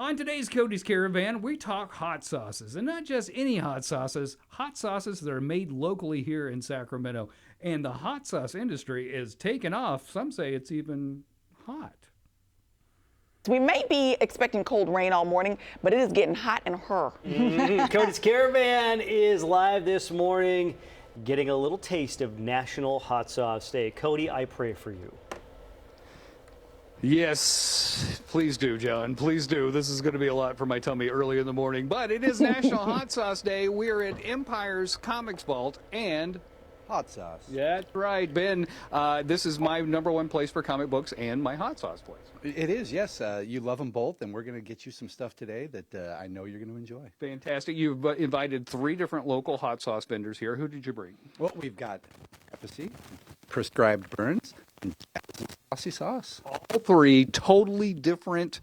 On today's Cody's Caravan, we talk hot sauces, and not just any hot sauces that are made locally here in Sacramento. And the hot sauce industry is taking off. Some say it's even hot. We may be expecting cold rain all morning, but it is getting hot in her. Cody's Caravan is live this morning, getting a little taste of National Hot Sauce Day. Cody, I pray for you. Yes, please do, John. Please do. This is going to be a lot for my tummy early in the morning, but it is National Hot Sauce Day. We're at Empire's Comics Vault and hot sauce. Yeah, that's right, Ben. This is my #1 place for comic books and my hot sauce place. It is, yes. You love them both, and we're going to get you some stuff today that I know you're going to enjoy. Fantastic. You've invited 3 different local hot sauce vendors here. Who did you bring? Well, we've got Efficacy, Prescribed Burns, and Saucy Sauce. All 3 totally different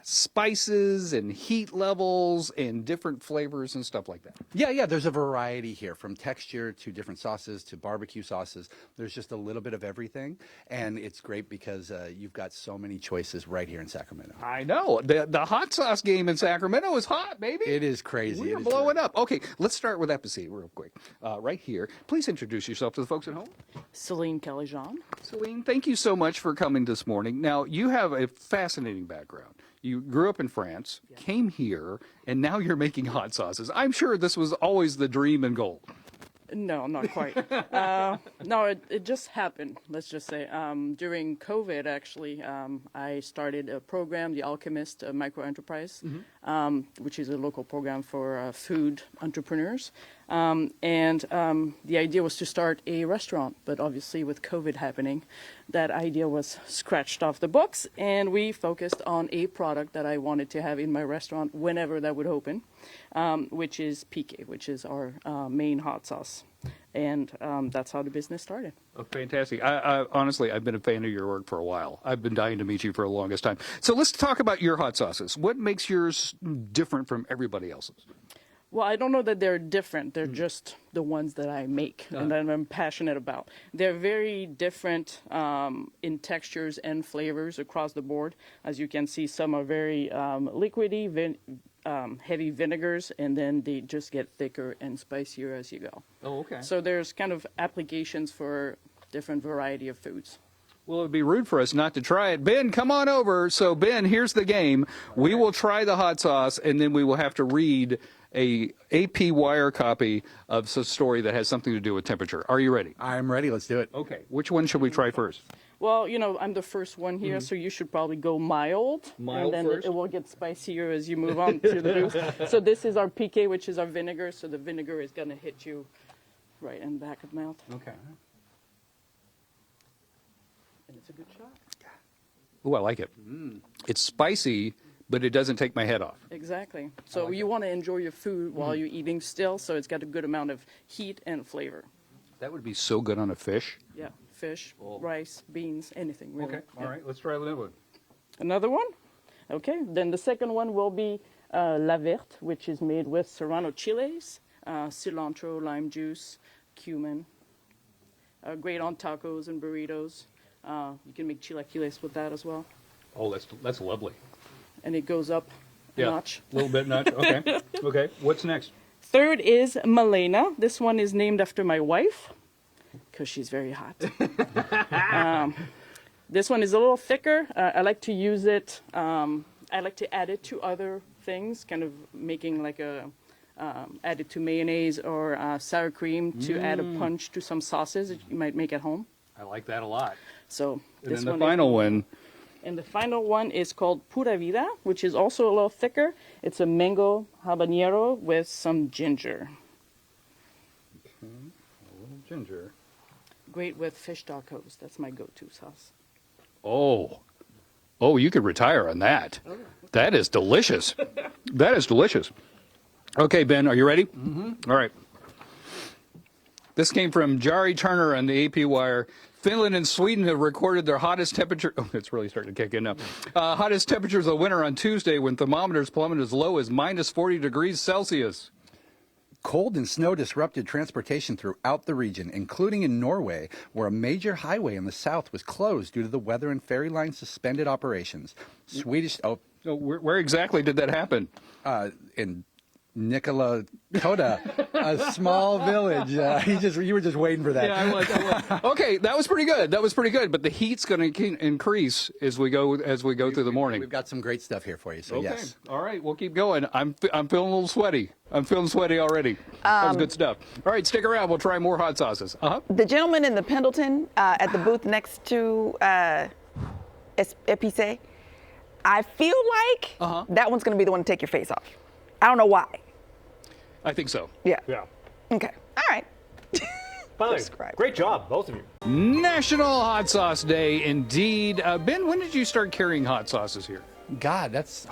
spices and heat levels and different flavors and stuff like that. Yeah, there's a variety here, from texture to different sauces to barbecue sauces. There's just a little bit of everything, and it's great because you've got so many choices right here in Sacramento. I know. The hot sauce game in Sacramento is hot, baby. It is crazy. We are blowing up. Okay, let's start with Epicene real quick. Right here. Please introduce yourself to the folks at home. Celine Kelly-Jean. Celine, thank you so much for coming this morning. Now, you have a fascinating background. You grew up in France, came here, and now you're making hot sauces. I'm sure this was always the dream and goal. No, not quite. No, it just happened, let's just say. During COVID, actually, I started a program, the Alchemist Micro Enterprise, which is a local program for food entrepreneurs. The idea was to start a restaurant, but obviously with COVID happening, that idea was scratched off the books, and we focused on a product that I wanted to have in my restaurant whenever that would open, which is piqué, which is our main hot sauce. And that's how the business started. Oh, fantastic. I honestly, I've been a fan of your work for a while. I've been dying to meet you for the longest time. So let's talk about your hot sauces. What makes yours different from everybody else's? Well, I don't know that they're different. They're just the ones that I make and that I'm passionate about. They're very different in textures and flavors across the board. As you can see, some are very liquidy, heavy vinegars, and then they just get thicker and spicier as you go. Oh, okay. So there's kind of applications for different variety of foods. Well, it would be rude for us not to try it. Ben, come on over. So, Ben, here's the game. We will try the hot sauce, and then we will have to read a AP wire copy of a story that has something to do with temperature. Are you ready? I'm ready. Let's do it. Okay. Which one should we try first? Well, you know, I'm the first one here, so you should probably go mild. Mild and then first? it will get spicier as you move on to the booze. So this is our piqué, which is our vinegar. So the vinegar is going to hit you right in the back of the mouth. Okay. And it's a good shot. Oh, I like it. It's spicy, but it doesn't take my head off. Exactly. So you want to enjoy your food while you're eating still, so it's got a good amount of heat and flavor. That would be so good on a fish. Yeah, fish, rice, beans, anything really. Okay. All right. Let's try another one. Another one? Okay. Then the second one will be La Verte, which is made with serrano chiles, cilantro, lime juice, cumin. Great on tacos and burritos. You can make chilaquiles with that as well. Oh, that's lovely. And it goes up a notch. A little bit notch. Okay. Okay. What's next? Third is Malena. This one is named after my wife because she's very hot. This one is a little thicker. I like to use it. I like to add it to other things, kind of making like add it to mayonnaise or sour cream to add a punch to some sauces that you might make at home. I like that a lot. So And this then one the final one. And the final one is called Pura Vida, which is also a little thicker. It's a mango habanero with some ginger. Okay. A little ginger. Great with fish tacos. That's my go-to sauce. Oh, you could retire on that. That is delicious. That is delicious. Okay, Ben, are you ready? Mm-hmm. All right. This came from Jari Turner on the AP Wire. Finland and Sweden have recorded their hottest temperature. Oh, it's really starting to kick in now. Hottest temperatures of winter on Tuesday when thermometers plummeted as low as minus 40 degrees Celsius. Cold and snow disrupted transportation throughout the region, including in Norway, where a major highway in the south was closed due to the weather and ferry lines suspended operations. So where exactly did that happen? In Nicola Coda, a small village. You were just waiting for that. Yeah, I was. Okay, that was pretty good. But the heat's going to increase as we go through the morning. We've got some great stuff here for you. So Okay. yes. All right, we'll keep going. I'm feeling a little sweaty. I'm feeling sweaty already. That was good stuff. All right, stick around. We'll try more hot sauces. The gentleman in the Pendleton at the booth next to Epice, I feel like that one's going to be the one to take your face off. I don't know why. I think so. Yeah. Yeah. Okay. All right. By the way, Describe. great job, both of you. National Hot Sauce Day, indeed. Ben, when did you start carrying hot sauces here? God, that's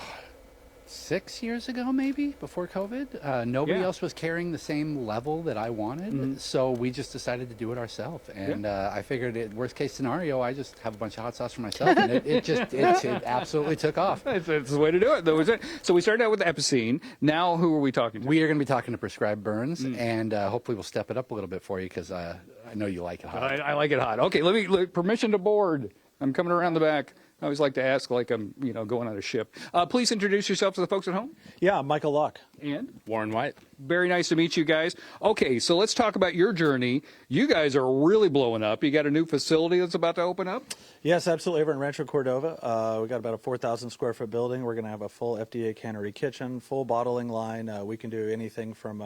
6 years ago, maybe before COVID. Nobody Yeah. else was carrying the same level that I wanted, so we just decided to do it ourselves. And I figured, worst case scenario, I just have a bunch of hot sauce for myself, and it absolutely took off. It's the way to do it, though, is it? So we started out with Epicene. Now, who are we talking to? We are going to be talking to Prescribed Burns, and hopefully we'll step it up a little bit for you because I know you like it hot. I like it hot. Okay, permission to board. I'm coming around the back. I always like to ask like I'm, going on a ship. Please introduce yourself to the folks at home. Yeah, Michael Luck. And Warren White. very nice to meet you guys. Okay, so let's talk about your journey. You guys are really blowing up. You got a new facility that's about to open up? Yes, absolutely. Over in Rancho Cordova, we got about a 4,000 square foot building. We're going to have a full FDA cannery kitchen, full bottling line. We can do anything from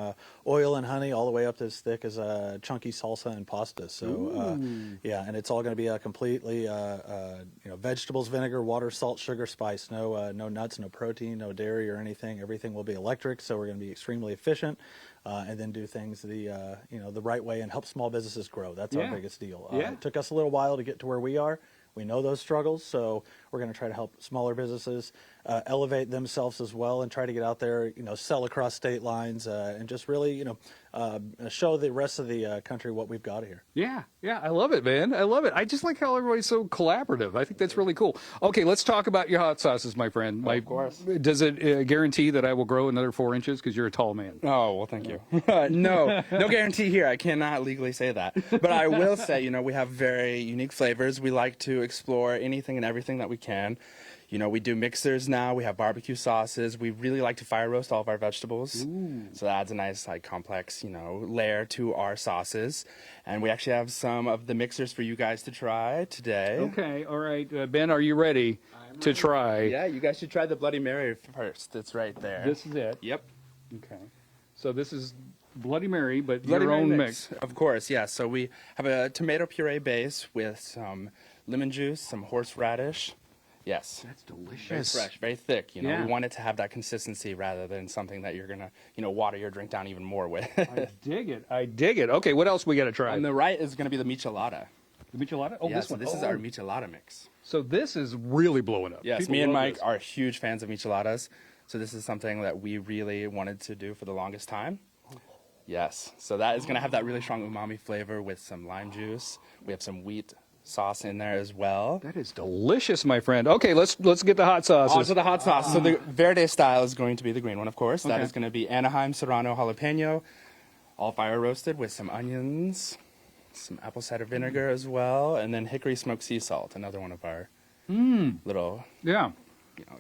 oil and honey all the way up to as thick as chunky salsa and pasta. So, yeah, and it's all going to be completely, vegetables, vinegar, water, salt, sugar, spice. No nuts, no protein, no dairy or anything. Everything will be electric. So we're going to be extremely efficient. And then do things the right way and help small businesses grow. That's our biggest deal. It took us a little while to get to where we are. We know those struggles, so we're going to try to help smaller businesses elevate themselves as well and try to get out there, sell across state lines and just really, show the rest of the country what we've got here. Yeah, I love it, man. I love it. I just like how everybody's so collaborative. I think that's really cool. Okay, let's talk about your hot sauces, my friend. Of course. Does it guarantee that I will grow another 4 inches because you're a tall man? Oh, well, thank you. No guarantee here. I cannot legally say that. But I will say, we have very unique flavors. We like to explore anything and everything that we can. We do mixers now. We have barbecue sauces. We really like to fire roast all of our vegetables. Ooh. So that adds a nice, complex, layer to our sauces. And we actually have some of the mixers for you guys to try today. Okay, all right. Ben, are you ready to try? Yeah, you guys should try the Bloody Mary first. It's right there. This is it? Yep. Okay. So this is Bloody Mary, but Bloody your Mary own mix. Of course, yeah. So we have a tomato puree base with some lemon juice, some horseradish. Yes. That's Very delicious. fresh, very thick. Yeah. We want it to have that consistency rather than something that you're gonna, water your drink down even more with. I dig it. Okay, what else we got to try? On the right is gonna be the michelada. The michelada? Oh, Yeah, this so one. this is our michelada mix. So this is really blowing up. Yes, People me and love Mike this. are huge fans of micheladas. So this is something that we really wanted to do for the longest time. Yes, so that is gonna have that really strong umami flavor with some lime juice. We have some wheat sauce in there as well. That is delicious, my friend. Okay, let's get the hot sauces. On to the hot sauce. So the Verde style is going to be the green one, of course. That Okay. is going to be Anaheim Serrano Jalapeno, all fire roasted with some onions, some apple cider vinegar as well, and then hickory smoked sea salt, another one of our little... Yeah.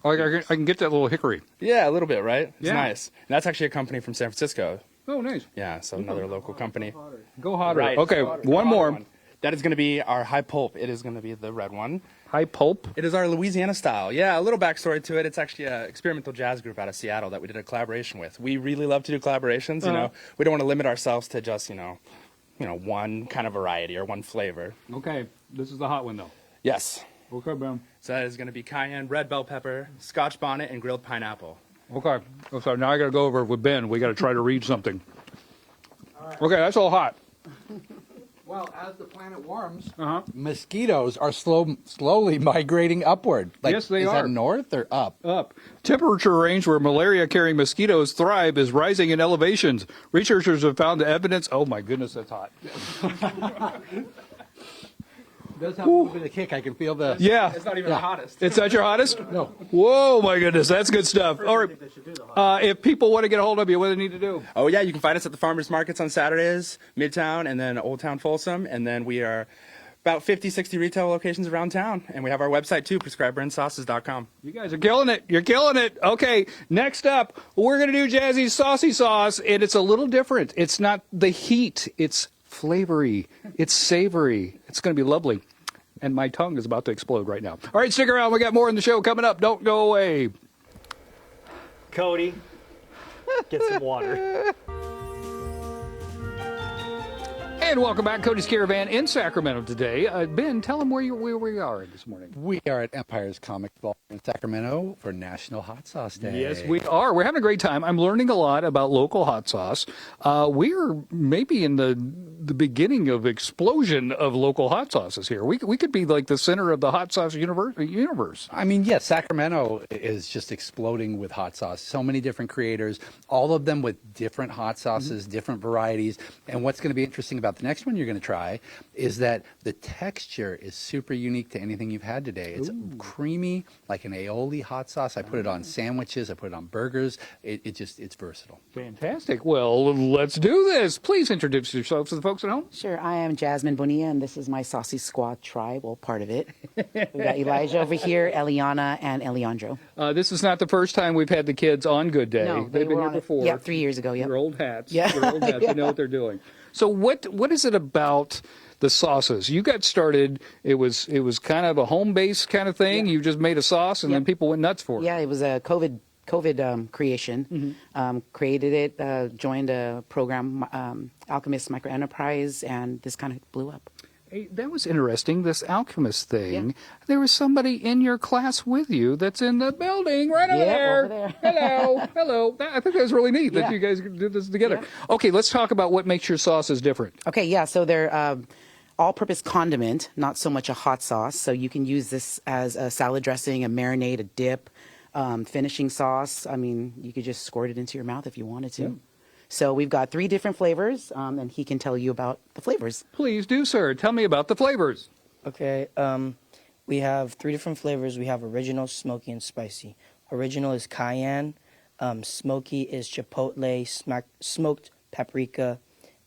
I can get that little hickory. Yeah, a little bit, right? It's Yeah. nice. And that's actually a company from San Francisco. Oh, nice. Yeah, so another local company. Go hotter. Right. Okay, one more. That is going to be our high pulp. It is going to be the red one. High pulp. It is our Louisiana style. Yeah, a little backstory to it. It's actually an experimental jazz group out of Seattle that we did a collaboration with. We really love to do collaborations. We don't want to limit ourselves to just one kind of variety or one flavor. Okay, this is the hot one though. Yes. Okay, Ben. So that is going to be cayenne, red bell pepper, Scotch bonnet, and grilled pineapple. Okay. So now I got to go over with Ben. We got to try to read something. Okay, that's all hot. Well, as the planet warms, Uh-huh. mosquitoes are slowly migrating upward. Yes, they is are. that north or up? Up. Temperature range where malaria-carrying mosquitoes thrive is rising in elevations. Researchers have found evidence. Oh my goodness, that's hot. It does have a little bit of kick. I can feel the... Yeah. It's not even the hottest. It's not your hottest? No. Whoa, my goodness, that's good stuff. All right. If people want to get a hold of you, what do they need to do? Oh, yeah, you can find us at the farmers markets on Saturdays, Midtown, and then Old Town Folsom. And then we are about 50, 60 retail locations around town. And we have our website too, prescribedbrandsauces.com. You guys are killing it. You're killing it. Okay, next up, we're going to do Jazzy's Saucy Sauce, and it's a little different. It's not the heat. It's flavory. It's savory. It's going to be lovely. And my tongue is about to explode right now. All right, stick around. We got more in the show coming up. Don't go away. Cody, get some water. And welcome back, Cody's Caravan in Sacramento today. Ben, tell them where we are this morning. We are at Empire's Comic Ball in Sacramento for National Hot Sauce Day. Yes, we are. We're having a great time. I'm learning a lot about local hot sauce. We're maybe in the beginning of explosion of local hot sauces here. We could be like the center of the hot sauce universe. I mean, yes, Sacramento is just exploding with hot sauce. So many different creators, all of them with different hot sauces, different varieties. And what's going to be interesting about the next one you're going to try is that the texture is super unique to anything you've had today. It's creamy, like an aioli hot sauce. I put it on sandwiches. I put it on burgers. It's versatile. Fantastic. Well, let's do this. Please introduce yourselves to the folks at home. Sure, I am Jasmine Bonilla, and this is my Saucy Squad tribe, well, part of it. We got Elijah over here, Eliana, and Eliandro. This is not the first time we've had the kids on Good Day. No, They've been were here on it. before. Yeah, 3 years ago, yep. Your old hats. Yeah. Your old hats. You know what they're doing. So what is it about the sauces? You got started, it was kind of a home-based kind of thing. Yeah. You just made a sauce, and then people went nuts for it. Yeah, it was a COVID creation. Created it, joined a program, Alchemist Micro Enterprise, and this kind of blew up. Hey, that was interesting, this alchemist thing. Yeah. There was somebody in your class with you that's in the building right over Yeah, there. over there. Hello, hello. I think that was really neat that Yeah. you guys did this together. Yeah. Okay, let's talk about what makes your sauces different. Okay, yeah, so they're all-purpose condiment, not so much a hot sauce. So you can use this as a salad dressing, a marinade, a dip, finishing sauce. I mean, you could just squirt it into your mouth if you wanted to. Yeah. So we've got 3 different flavors, and he can tell you about the flavors. Please do, sir. Tell me about the flavors. Okay, we have 3 different flavors. We have original, smoky, and spicy. Original is cayenne, smoky is chipotle, smoked paprika,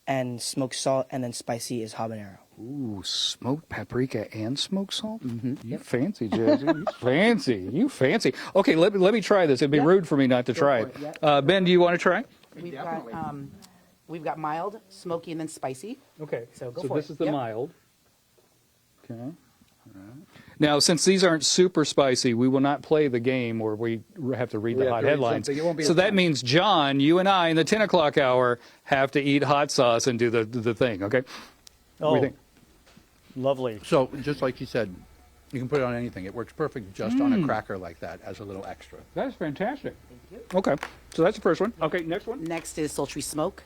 and smoked salt, and then spicy is habanero. Ooh, smoked paprika and smoked salt? Mm-hmm. You fancy, Jazzy. You fancy. Okay, let me try this. It'd be rude for me not to try it. Yeah. Ben, do you want to try? We've got mild, smoky, and then spicy. Okay. So go for this it. is the Yep. mild. Okay. All right. Now, since these aren't super spicy, we will not play the game where we have to read the hot headlines. It won't be So as that fun. means John, you and I in the 10 o'clock hour have to eat hot sauce and do the thing, okay? What do you think? Lovely. So just like you said, you can put it on anything. It works perfect just on a cracker like that as a little extra. That's fantastic. Okay. So that's the first one. Okay, next one. Next is sultry smoke.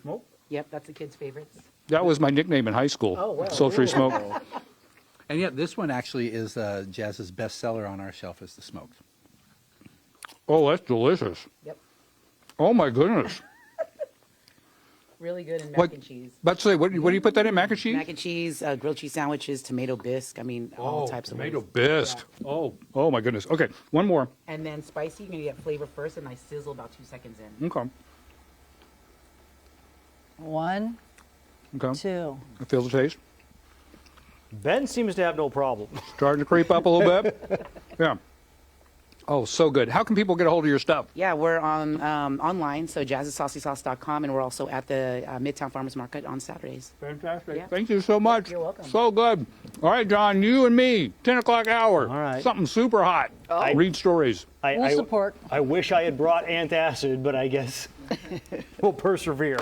Smoke. Yep, that's the kids' favorites. That was my nickname in high school. Oh, wow. Sultry smoke. And yet this one actually is Jazz's best seller on our shelf is the smoked. Oh, that's delicious. Yep. Oh my goodness. Really good in mac What- and cheese. About to say, what do you put that in? Mac and cheese? Mac and cheese, grilled cheese sandwiches, tomato bisque. I mean, all types of tomato ways. bisque. Oh my goodness. Okay, one more. And then spicy, you're going to get flavor first, and I sizzle about 2 seconds in. Okay. 1, Okay. 2. I feel the taste. Ben seems to have no problem. Starting to creep up a little bit. Yeah. Oh, so good. How can people get a hold of your stuff? Yeah, we're on online, so jazzsaucysauce.com, and we're also at the Midtown Farmers Market on Saturdays. Fantastic. Yeah. Thank you so much. You're welcome. So good. All right, John, you and me, 10 o'clock hour. All right. Something super hot. Read stories. We'll support. I wish I had brought antacid, but I guess we'll persevere.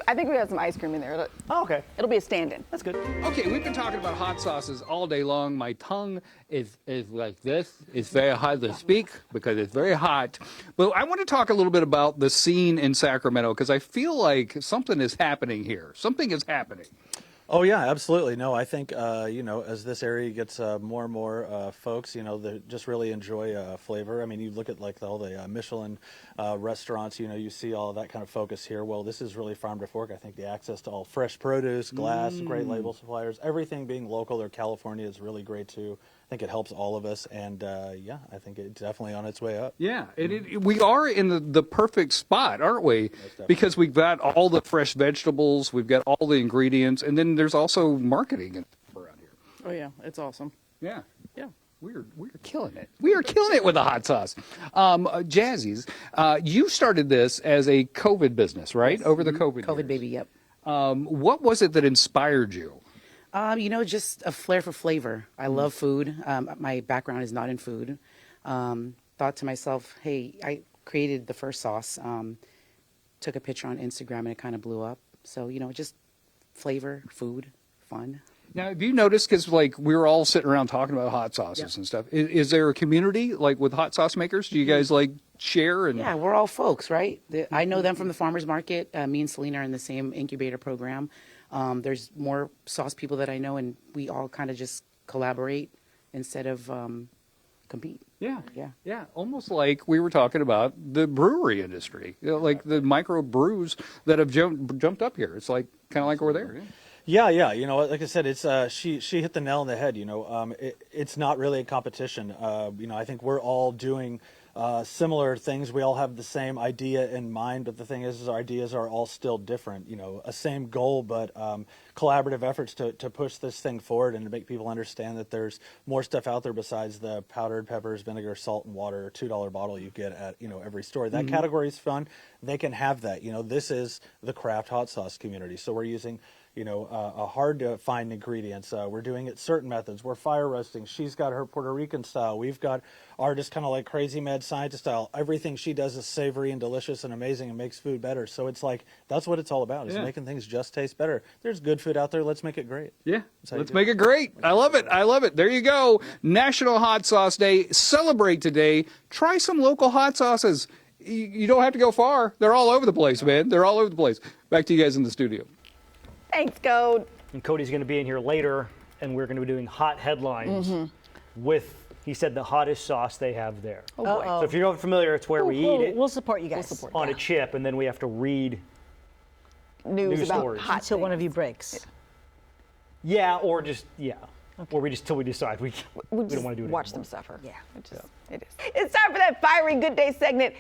I think we have some ice cream in there. Oh, okay. It'll be a stand-in. That's good. Okay, we've been talking about hot sauces all day long. My tongue is like this. It's very hard to speak because it's very hot. But I want to talk a little bit about the scene in Sacramento because I feel like something is happening here. Something is happening. Oh yeah, absolutely. No, I think as this area gets more and more folks, they just really enjoy flavor. I mean, you look at like all the Michelin restaurants, you see all of that kind of focus here. Well, this is really farm to fork. I think the access to all fresh produce, glass, great label suppliers, everything being local or California is really great too. I think it helps all of us, and I think it's definitely on its way up. Yeah, we are in the perfect spot, aren't we? Because we've got all the fresh vegetables, we've got all the ingredients, and then there's also marketing for Oh yeah, it's awesome. Yeah. Yeah. We're killing it. We are killing it with the hot sauce. Jazzy's, you started this as a COVID business, right? Over the COVID COVID years. baby, yep. What was it that inspired you? Just a flair for flavor. I love food. My background is not in food. Thought to myself, hey, I created the first sauce, took a picture on Instagram, and it kind of blew up. So, just flavor, food, fun. Now, have you noticed, because like we were all sitting around talking about hot sauces and stuff, is there a community like with hot sauce makers? Do you guys like share? And Yeah, we're all folks, right? I know them from the farmer's market. Me and Selena are in the same incubator program. There's more sauce people that I know, and we all kind of just collaborate instead of compete. Yeah, almost like we were talking about the brewery industry, like the micro brews that have jumped up here. It's like kind of like over there. Yeah. Like I said, it's she hit the nail on the head. It's not really a competition. I think we're all doing similar things. We all have the same idea in mind, but the thing is our ideas are all still different. A same goal, but collaborative efforts to push this thing forward and to make people understand that there's more stuff out there besides the powdered peppers, vinegar, salt, and water $2 bottle you get at every store. That category is fun. They can have that. This is the craft hot sauce community, so we're using a hard to find ingredients. We're doing it certain methods. We're fire roasting. She's got her Puerto Rican style. We've got our just kind of like crazy mad scientist style. Everything she does is savory and delicious and amazing and makes food better. So it's like, that's what it's all about, is making things just taste better. There's good food out there. Let's make it great. Yeah, let's make it great. I love it. I love it. There you go. National Hot Sauce Day. Celebrate today. Try some local hot sauces. You don't have to go far. They're all over the place, man. They're all over the place. Back to you guys in the studio. Thanks, Code. And Cody's going to be in here later, and we're going to be doing hot headlines with, he said, the hottest sauce they have there. Oh, boy. So if you're not familiar, it's where we eat it We'll support you guys. on a chip, and then we have to read News about stories. hot Until one things. of you breaks. or just, or we just, till we decide we don't want to do it Watch anymore. them suffer. Yeah, it is. It's time for that fiery good day segment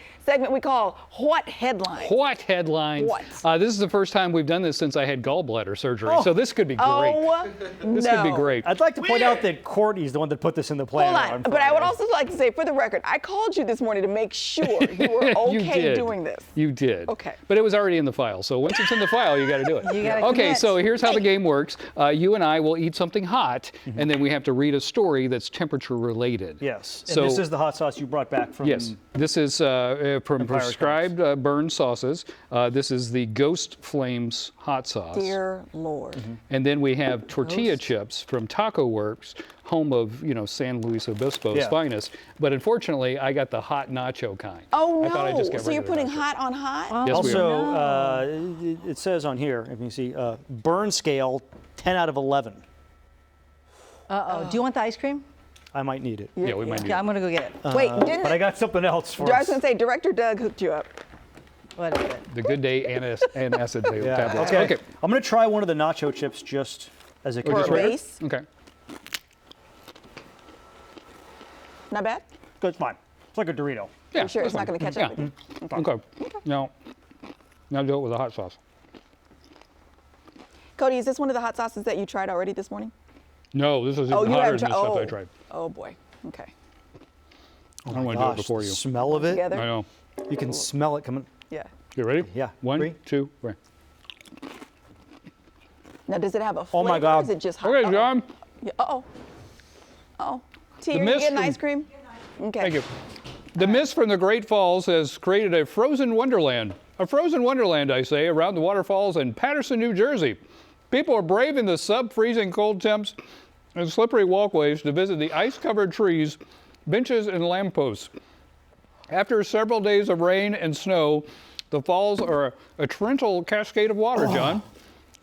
we call What Headlines. What headlines? What? This is the first time we've done this since I had gallbladder surgery, so this could be great. Oh, This could be great. I'd like to point out that Courtney's the one that put this in the plan. Hold on, but I would also like to say, for the record, I called you this morning to make sure you were You okay did. doing this. You did. Okay. But it was already in the file, so once it's in the file, you got to do it. You gotta Okay, commit. so here's how the game works. You and I will eat something hot, and then we have to read a story that's temperature related. Yes, So and this is the hot sauce you brought back from. Yes, this is from Empire Prescribed Burn Sauces. This is the Ghost Flames hot sauce. Dear Lord. And then we have tortilla chips from Taco Works, home of San Luis Obispo's finest. But unfortunately, I got the hot nacho kind. Oh, I thought I'd just no. get So you're regular putting nacho. hot on hot? Yes, we are. Also, it says on here, if you can see, burn scale 10 out of 11. Uh-oh. Do you want the ice cream? I might need it. Yeah, we might Okay, need I'm going to go get it. Wait, didn't But I got something else for I was us. going to say, Director Doug hooked you up. What is it? the Good Day antacid tablets. Okay. I'm going to try one of the nacho chips just as a For a control. base? Okay. Not bad? It's fine. It's like a Dorito. Yeah, You sure it's that's not going to catch fine. up with you? Yeah. Okay. Now do it with a hot sauce. Cody, is this one of the hot sauces that you tried already this morning? No, this is even Oh, you hotter haven't than the tried. stuff Oh. I tried. Oh, boy. Okay. I don't want to do it before the you. smell of it. Together? I know. You can smell it coming. Yeah. You ready? Yeah. One, 3. 2, 3. Now, does it have a Oh, flavor? my Or God. is it just hot? Okay, Uh-oh. John. Yeah, uh-oh. Uh-oh. T, The are you mist getting from- ice cream? Okay. Thank you. The mist from the Great Falls has created a frozen wonderland. A frozen wonderland, I say, around the waterfalls in Paterson, New Jersey. People are braving the sub-freezing cold temps and slippery walkways to visit the ice-covered trees, benches, and lampposts. After several days of rain and snow, the falls are a torrential cascade of water, John.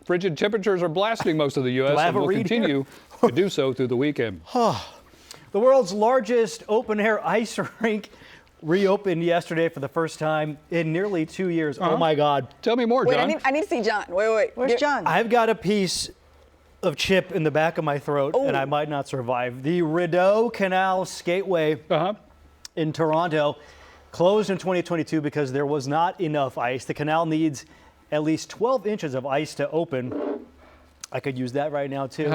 Frigid temperatures are blasting most of the U.S. I have and a will read here? continue to do so through the weekend. The world's largest open-air ice rink reopened yesterday for the first time in nearly 2 years. Oh, my God. Tell me more, Wait, John. I need to see John. Wait. Where's John? I've got a piece of chip in the back of my throat, and I might not survive. The Rideau Canal Skateway in Toronto closed in 2022 because there was not enough ice. The canal needs at least 12 inches of ice to open. I could use that right now too.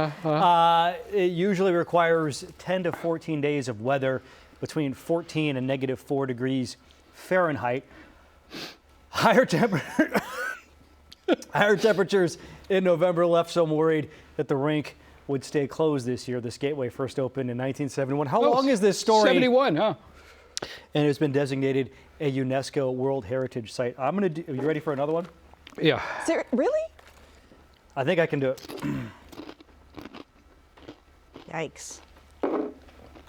It usually requires 10 to 14 days of weather between 14 and -4 degrees Fahrenheit. Higher temperatures in November left some worried that the rink would stay closed this year. The skateway first opened in 1971. How long is this story? 71, huh? And it's been designated a UNESCO World Heritage Site. Are you ready for another one? Yeah. Really? I think I can do it. Yikes.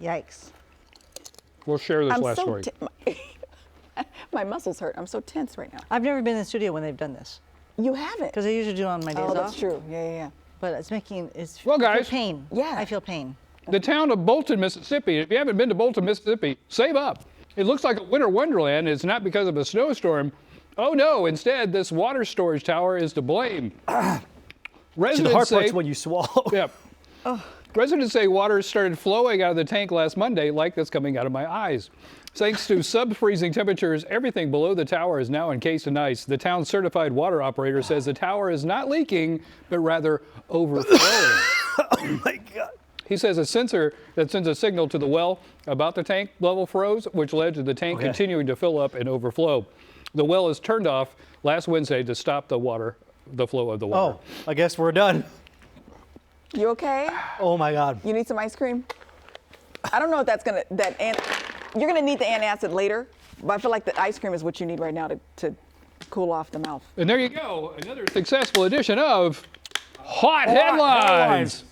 Yikes. We'll share this I'm last so story. my muscles hurt. I'm so tense right now. I've never been in the studio when they've done this. You haven't? Because I usually do it on my days Oh, off. that's true. Yeah. But it's making, Well, I feel guys. pain. Yeah. I feel pain. The town of Bolton, Mississippi. If you haven't been to Bolton, Mississippi, save up. It looks like a winter wonderland. It's not because of a snowstorm. Oh no, instead, this water storage tower is to blame. The Residents heart say, hurts when you swallow. yeah. Residents say water started flowing out of the tank last Monday like that's coming out of my eyes. Thanks to sub-freezing temperatures, everything below the tower is now encased in ice. The town's certified water operator says the tower is not leaking, but rather overflowing. Oh my God. He says a sensor that sends a signal to the well about the tank level froze, which led to the tank continuing to fill up and overflow. The well is turned off last Wednesday to stop the flow of the water. Oh, I guess we're done. You okay? Oh my God. You need some ice cream? I don't know if that's you're gonna need the antacid later, but I feel like the ice cream is what you need right now to cool off the mouth. And there you go, another successful edition of Hot Headlines.